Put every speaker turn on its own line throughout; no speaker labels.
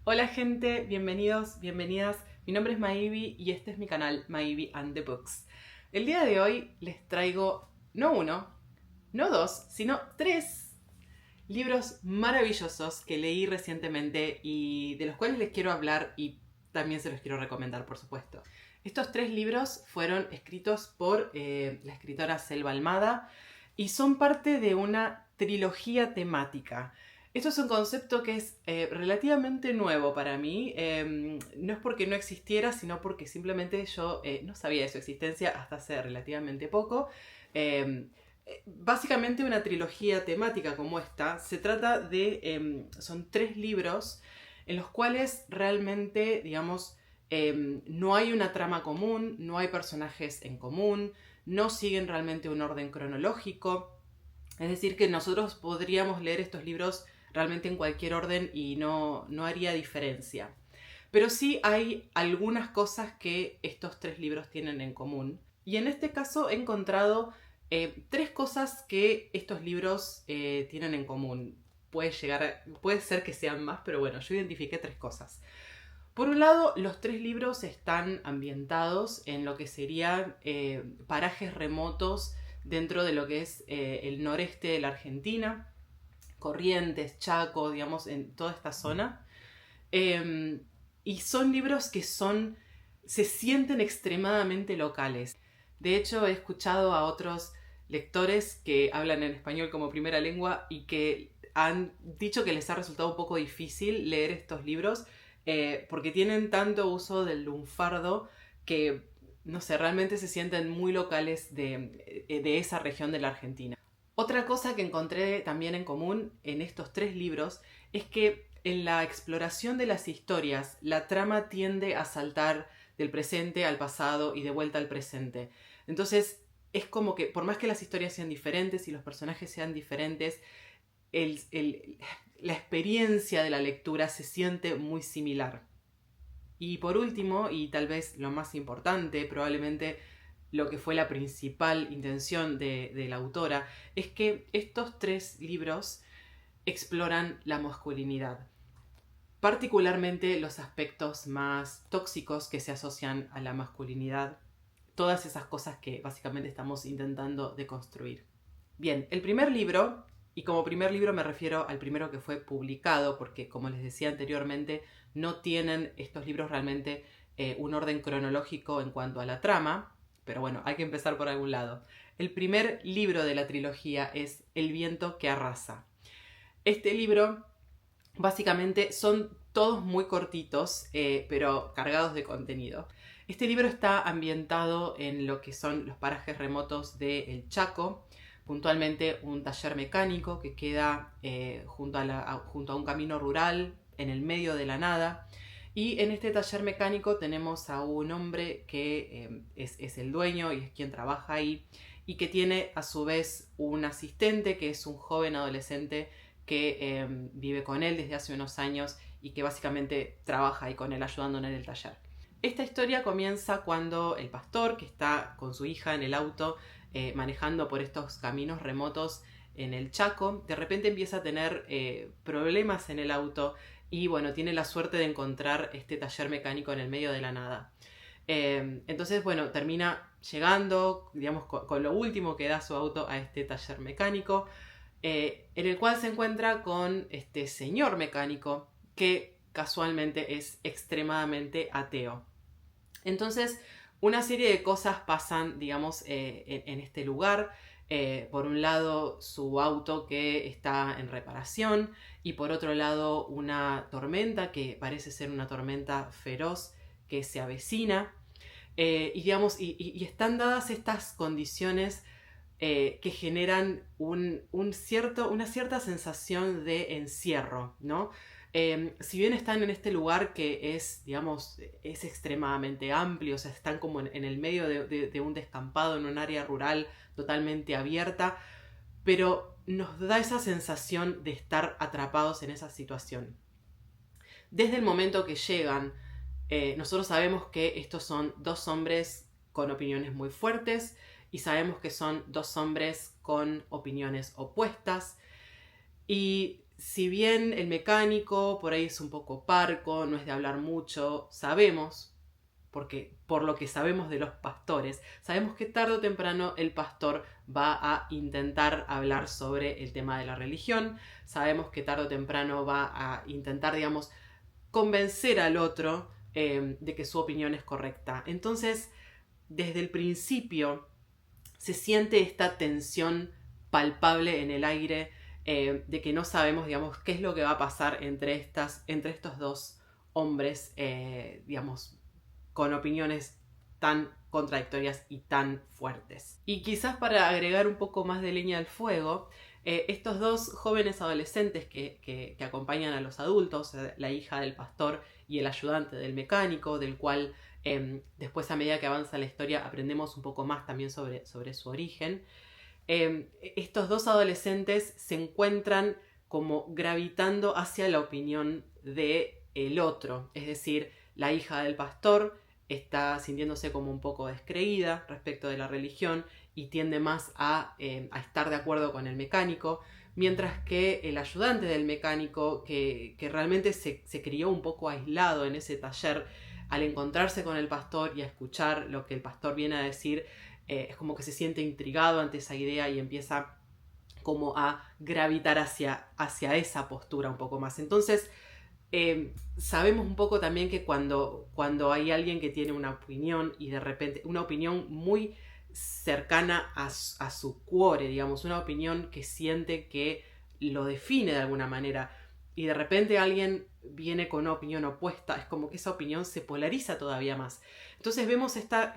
Hola gente, bienvenidos, bienvenidas. Mi nombre es Maivi y este es mi canal Maivi and the Books. El día de hoy les traigo no uno, no dos, sino tres libros maravillosos que leí recientemente y de los cuales les quiero hablar y también se los quiero recomendar, por supuesto. Estos tres libros fueron escritos por la escritora Selva Almada y son parte de una trilogía temática. Esto es un concepto que es relativamente nuevo para mí. No es porque no existiera, sino porque simplemente yo no sabía de su existencia hasta hace relativamente poco. Básicamente una trilogía temática como esta se trata de... son tres libros en los cuales realmente, digamos, no hay una trama común, no hay personajes en común, no siguen realmente un orden cronológico. Es decir, que nosotros podríamos leer estos libros realmente en cualquier orden y no haría diferencia. Pero sí hay algunas cosas que estos tres libros tienen en común. Y en este caso he encontrado tres cosas que estos libros tienen en común. Puede ser que sean más, pero bueno, yo identifiqué tres cosas. Por un lado, los tres libros están ambientados en lo que serían parajes remotos dentro de lo que es el noreste de la Argentina, Corrientes, Chaco, digamos, en toda esta zona. Eh, y son libros que se sienten extremadamente locales. De hecho, he escuchado a otros lectores que hablan en español como primera lengua y que han dicho que les ha resultado un poco difícil leer estos libros porque tienen tanto uso del lunfardo que, no sé, realmente se sienten muy locales de esa región de la Argentina. Otra cosa que encontré también en común en estos tres libros es que en la exploración de las historias, la trama tiende a saltar del presente al pasado y de vuelta al presente. Entonces, es como que por más que las historias sean diferentes y los personajes sean diferentes, el, el, la experiencia de la lectura se siente muy similar. Y por último, y tal vez lo más importante, probablemente lo que fue la principal intención de la autora, es que estos tres libros exploran la masculinidad, particularmente los aspectos más tóxicos que se asocian a la masculinidad, todas esas cosas que básicamente estamos intentando deconstruir. Bien, el primer libro, y como primer libro me refiero al primero que fue publicado, porque como les decía anteriormente, no tienen estos libros realmente un orden cronológico en cuanto a la trama, pero bueno, hay que empezar por algún lado. El primer libro de la trilogía es El viento que arrasa. Este libro, básicamente, son todos muy cortitos, pero cargados de contenido. Este libro está ambientado en lo que son los parajes remotos de El Chaco, puntualmente un taller mecánico que queda junto a un camino rural en el medio de la nada. Y en este taller mecánico tenemos a un hombre que es el dueño y es quien trabaja ahí y que tiene a su vez un asistente que es un joven adolescente que vive con él desde hace unos años y que básicamente trabaja ahí con él ayudándole en el taller. Esta historia comienza cuando el pastor, que está con su hija en el auto manejando por estos caminos remotos en el Chaco, de repente empieza a tener problemas en el auto y bueno, tiene la suerte de encontrar este taller mecánico en el medio de la nada. Entonces, bueno, termina llegando, digamos, con lo último que da su auto a este taller mecánico, en el cual se encuentra con este señor mecánico que casualmente es extremadamente ateo. Entonces, una serie de cosas pasan, digamos, en este lugar. Por un lado, su auto que está en reparación y por otro lado, una tormenta que parece ser una tormenta feroz que se avecina. Y digamos, y están dadas estas condiciones que generan una cierta sensación de encierro, ¿no? Si bien están en este lugar que es, digamos, es extremadamente amplio, o sea, están como en el medio de un descampado, en un área rural totalmente abierta, pero nos da esa sensación de estar atrapados en esa situación. Desde el momento que llegan, nosotros sabemos que estos son dos hombres con opiniones muy fuertes y sabemos que son dos hombres con opiniones opuestas y si bien el mecánico por ahí es un poco parco, no es de hablar mucho, sabemos, porque por lo que sabemos de los pastores, sabemos que tarde o temprano el pastor va a intentar hablar sobre el tema de la religión, sabemos que tarde o temprano va a intentar, digamos, convencer al otro de que su opinión es correcta. Entonces, desde el principio se siente esta tensión palpable en el aire, de que no sabemos, digamos, qué es lo que va a pasar entre estos dos hombres, digamos, con opiniones tan contradictorias y tan fuertes. Y quizás para agregar un poco más de leña al fuego, estos dos jóvenes adolescentes que acompañan a los adultos, la hija del pastor y el ayudante del mecánico, del cual después, a medida que avanza la historia, aprendemos un poco más también sobre su origen. Estos dos adolescentes se encuentran como gravitando hacia la opinión del otro, es decir, la hija del pastor está sintiéndose como un poco descreída respecto de la religión y tiende más a estar de acuerdo con el mecánico, mientras que el ayudante del mecánico, que realmente se crió un poco aislado en ese taller, al encontrarse con el pastor y a escuchar lo que el pastor viene a decir, es como que se siente intrigado ante esa idea y empieza como a gravitar hacia esa postura un poco más. Entonces, sabemos un poco también que cuando hay alguien que tiene una opinión y de repente una opinión muy cercana a su cuore, digamos, una opinión que siente que lo define de alguna manera, y de repente alguien viene con una opinión opuesta, es como que esa opinión se polariza todavía más. Entonces vemos esta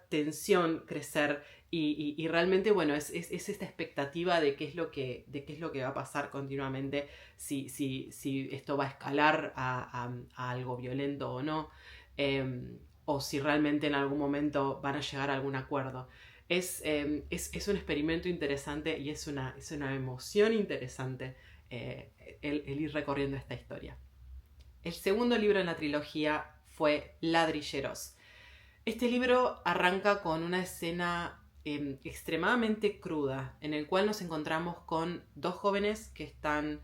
tensión crecer y realmente, bueno, es esta expectativa de qué es lo que va a pasar continuamente, si esto va a escalar a algo violento o no, o si realmente en algún momento van a llegar a algún acuerdo. Es un experimento interesante y es una emoción interesante, el ir recorriendo esta historia. El segundo libro en la trilogía fue Ladrilleros. Este libro arranca con una escena extremadamente cruda, en el cual nos encontramos con dos jóvenes que están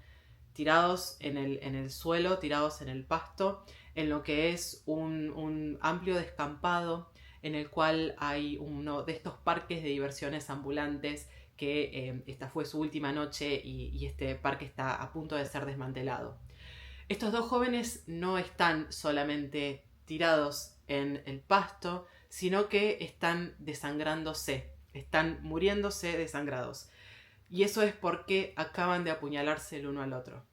tirados en el suelo, tirados en el pasto, en lo que es un amplio descampado, en el cual hay uno de estos parques de diversiones ambulantes, que esta fue su última noche y este parque está a punto de ser desmantelado. Estos dos jóvenes no están solamente tirados en el pasto, sino que están desangrándose, están muriéndose desangrados. Y eso es porque acaban de apuñalarse el uno al otro.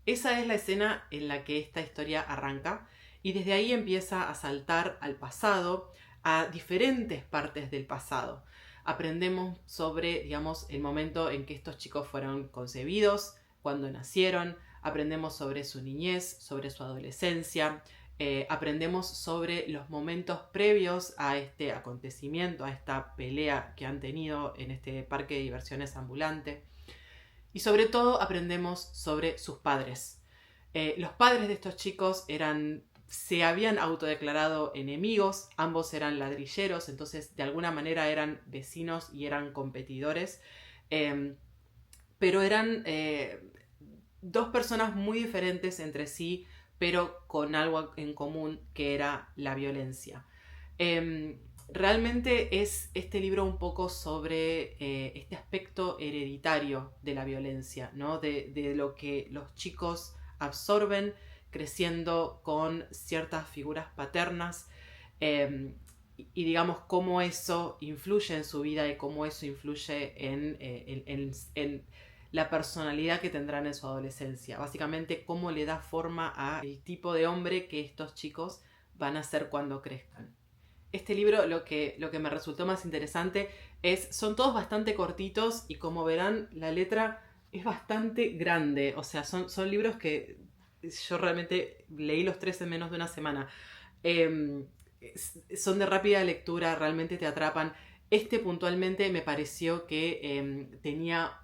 Esa es la escena en la que esta historia arranca, y desde ahí empieza a saltar al pasado, a diferentes partes del pasado. Aprendemos sobre, digamos, el momento en que estos chicos fueron concebidos, cuando nacieron, aprendemos sobre su niñez, sobre su adolescencia, aprendemos sobre los momentos previos a este acontecimiento, a esta pelea que han tenido en este parque de diversiones ambulante. Y sobre todo aprendemos sobre sus padres. Los padres de estos chicos se habían autodeclarado enemigos, ambos eran ladrilleros, entonces de alguna manera eran vecinos y eran competidores, pero eran dos personas muy diferentes entre sí, pero con algo en común, que era la violencia. Realmente es este libro un poco sobre este aspecto hereditario de la violencia, ¿no? De lo que los chicos absorben creciendo con ciertas figuras paternas, y digamos cómo eso influye en su vida y cómo eso influye en la personalidad que tendrán en su adolescencia. Básicamente cómo le da forma al tipo de hombre que estos chicos van a ser cuando crezcan. Este libro, lo que me resultó más interesante son todos bastante cortitos, y como verán, la letra es bastante grande. O sea, son libros que yo realmente leí los tres en menos de una semana. Son de rápida lectura, realmente te atrapan. Este puntualmente me pareció que tenía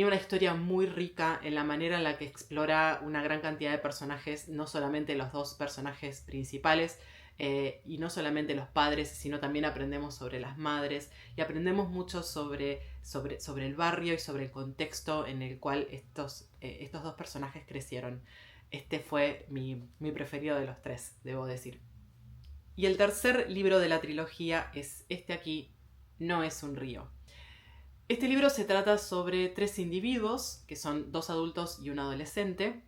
una historia muy rica en la manera en la que explora una gran cantidad de personajes, no solamente los dos personajes principales, y no solamente los padres, sino también aprendemos sobre las madres y aprendemos mucho sobre el barrio y sobre el contexto en el cual estos dos personajes crecieron. Este fue mi preferido de los tres, debo decir. Y el tercer libro de la trilogía es este aquí, No es un río. Este libro se trata sobre tres individuos, que son dos adultos y un adolescente,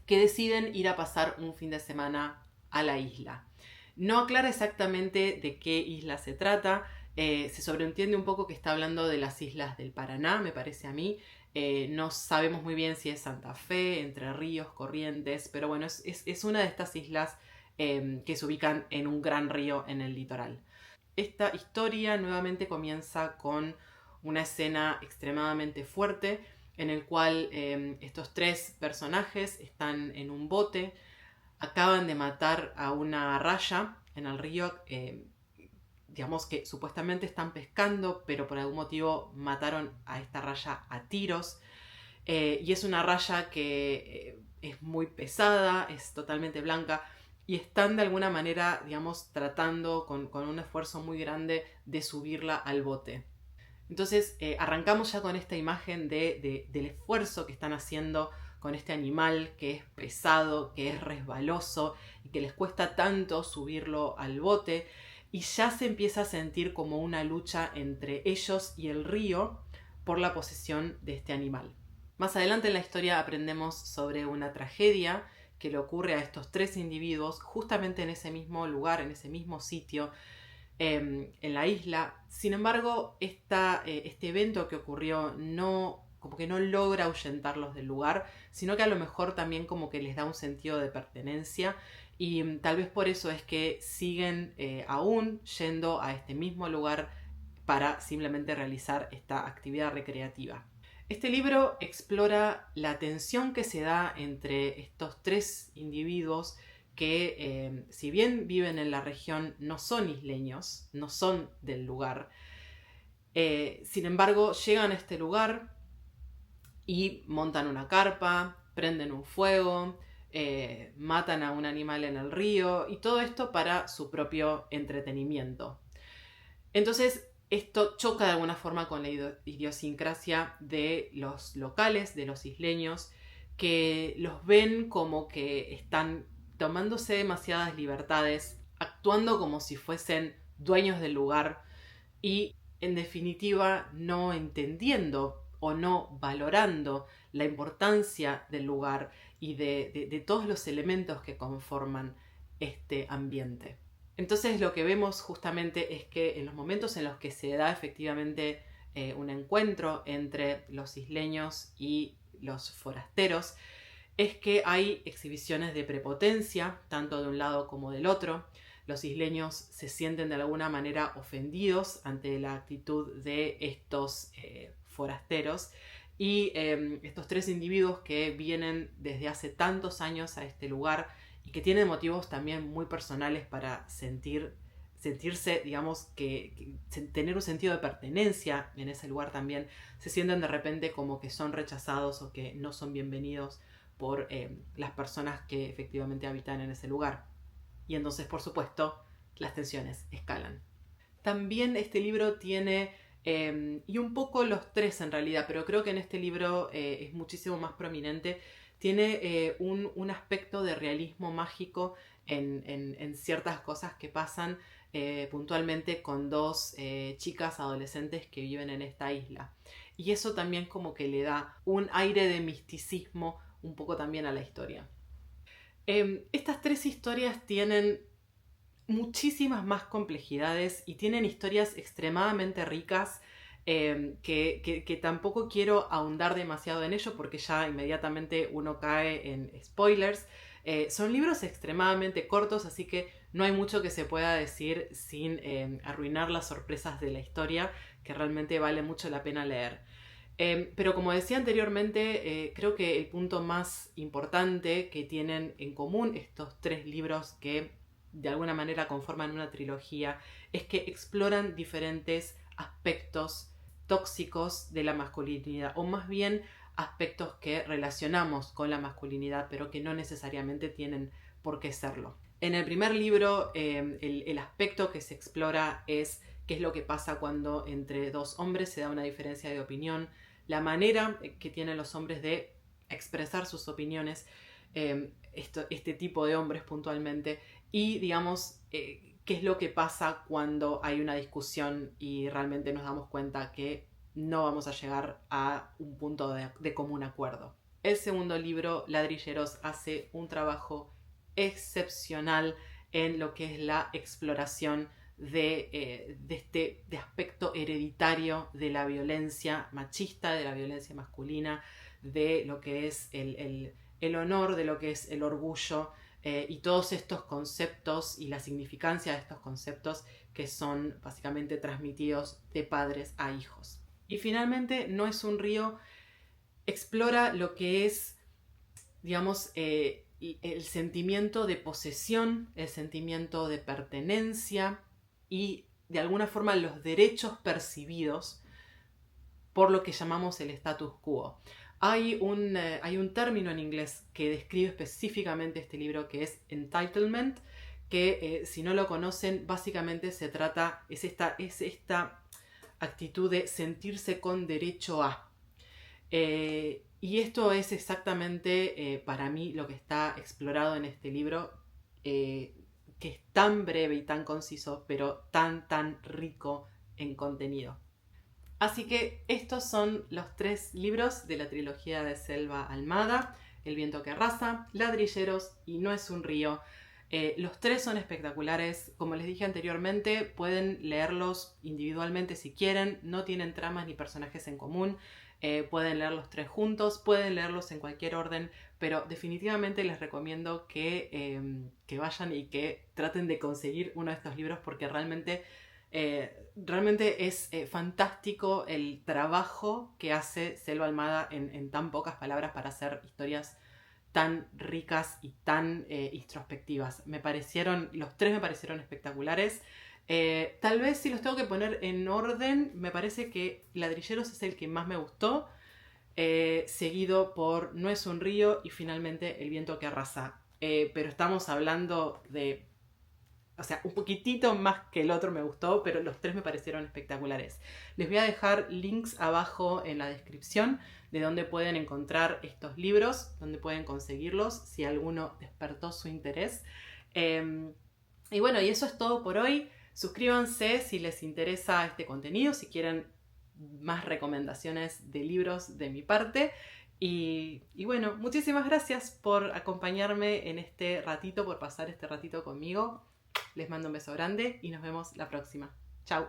que deciden ir a pasar un fin de semana a la isla. No aclara exactamente de qué isla se trata, se sobreentiende un poco que está hablando de las islas del Paraná, me parece a mí. No sabemos muy bien si es Santa Fe, Entre Ríos, Corrientes, pero bueno, es una de estas islas que se ubican en un gran río en el litoral. Esta historia nuevamente comienza con una escena extremadamente fuerte en el cual estos tres personajes están en un bote, acaban de matar a una raya en el río, digamos que supuestamente están pescando, pero por algún motivo mataron a esta raya a tiros, y es una raya que es muy pesada, es totalmente blanca, y están de alguna manera, digamos, tratando con un esfuerzo muy grande de subirla al bote. Entonces arrancamos ya con esta imagen del esfuerzo que están haciendo con este animal que es pesado, que es resbaloso y que les cuesta tanto subirlo al bote, y ya se empieza a sentir como una lucha entre ellos y el río por la posesión de este animal. Más adelante en la historia aprendemos sobre una tragedia que le ocurre a estos tres individuos justamente en ese mismo lugar, en ese mismo sitio, en la isla. Sin embargo, este evento que ocurrió como que no logra ahuyentarlos del lugar, sino que a lo mejor también como que les da un sentido de pertenencia, y tal vez por eso es que siguen aún yendo a este mismo lugar para simplemente realizar esta actividad recreativa. Este libro explora la tensión que se da entre estos tres individuos que, si bien viven en la región, no son isleños, no son del lugar. Sin embargo, llegan a este lugar y montan una carpa, prenden un fuego, matan a un animal en el río, y todo esto para su propio entretenimiento. Entonces, esto choca de alguna forma con la idiosincrasia de los locales, de los isleños, que los ven como que están tomándose demasiadas libertades, actuando como si fuesen dueños del lugar y, en definitiva, no entendiendo o no valorando la importancia del lugar y de todos los elementos que conforman este ambiente. Entonces lo que vemos justamente es que en los momentos en los que se da efectivamente un encuentro entre los isleños y los forasteros, es que hay exhibiciones de prepotencia, tanto de un lado como del otro. Los isleños se sienten de alguna manera ofendidos ante la actitud de estos forasteros, y estos tres individuos que vienen desde hace tantos años a este lugar y que tienen motivos también muy personales para sentirse, digamos, que tener un sentido de pertenencia en ese lugar también, se sienten de repente como que son rechazados o que no son bienvenidos por las personas que efectivamente habitan en ese lugar. Y entonces, por supuesto, las tensiones escalan. También este libro tiene, y un poco los tres en realidad, pero creo que en este libro es muchísimo más prominente, tiene un aspecto de realismo mágico en ciertas cosas que pasan puntualmente con dos chicas adolescentes que viven en esta isla. Y eso también como que le da un aire de misticismo un poco también a la historia. Estas tres historias tienen muchísimas más complejidades y tienen historias extremadamente ricas, que tampoco quiero ahondar demasiado en ello porque ya inmediatamente uno cae en spoilers. Son libros extremadamente cortos, así que no hay mucho que se pueda decir sin arruinar las sorpresas de la historia, que realmente vale mucho la pena leer. Pero como decía anteriormente, creo que el punto más importante que tienen en común estos tres libros que de alguna manera conforman una trilogía es que exploran diferentes aspectos tóxicos de la masculinidad, o más bien aspectos que relacionamos con la masculinidad, pero que no necesariamente tienen por qué serlo. En el primer libro, el aspecto que se explora es qué es lo que pasa cuando entre dos hombres se da una diferencia de opinión, la manera que tienen los hombres de expresar sus opiniones, este tipo de hombres puntualmente, y digamos, qué es lo que pasa cuando hay una discusión y realmente nos damos cuenta que no vamos a llegar a un punto de común acuerdo. El segundo libro, Ladrilleros, hace un trabajo excepcional en lo que es la exploración de este aspecto hereditario de la violencia machista, de la violencia masculina, de lo que es el honor, de lo que es el orgullo, y todos estos conceptos y la significancia de estos conceptos que son básicamente transmitidos de padres a hijos. Y finalmente, No es un río, explora lo que es, digamos, el sentimiento de posesión, el sentimiento de pertenencia y de alguna forma los derechos percibidos por lo que llamamos el status quo. Hay un término en inglés que describe específicamente este libro, que es entitlement, que si no lo conocen, básicamente se trata, es esta actitud de sentirse con derecho a. Y esto es exactamente para mí lo que está explorado en este libro, que es tan breve y tan conciso, pero tan rico en contenido. Así que estos son los 3 libros de la trilogía de Selva Almada: El viento que arrasa, Ladrilleros y No es un río. Los 3 son espectaculares. Como les dije anteriormente, pueden leerlos individualmente si quieren, no tienen tramas ni personajes en común. Pueden leer los 3 juntos, pueden leerlos en cualquier orden, pero definitivamente les recomiendo que vayan y que traten de conseguir uno de estos libros, porque realmente es fantástico el trabajo que hace Selva Almada en tan pocas palabras para hacer historias tan ricas y tan introspectivas. Los 3 me parecieron espectaculares. Tal vez si los tengo que poner en orden, me parece que Ladrilleros es el que más me gustó, seguido por No es un río y finalmente El viento que arrasa. Pero estamos hablando de... O sea, un poquitito más que el otro me gustó, pero los 3 me parecieron espectaculares. Les voy a dejar links abajo en la descripción de donde pueden encontrar estos libros, donde pueden conseguirlos, si alguno despertó su interés. Y bueno, y eso es todo por hoy. Suscríbanse si les interesa este contenido, si quieren más recomendaciones de libros de mi parte. Y bueno, muchísimas gracias por acompañarme en este ratito, por pasar este ratito conmigo. Les mando un beso grande y nos vemos la próxima. Chau.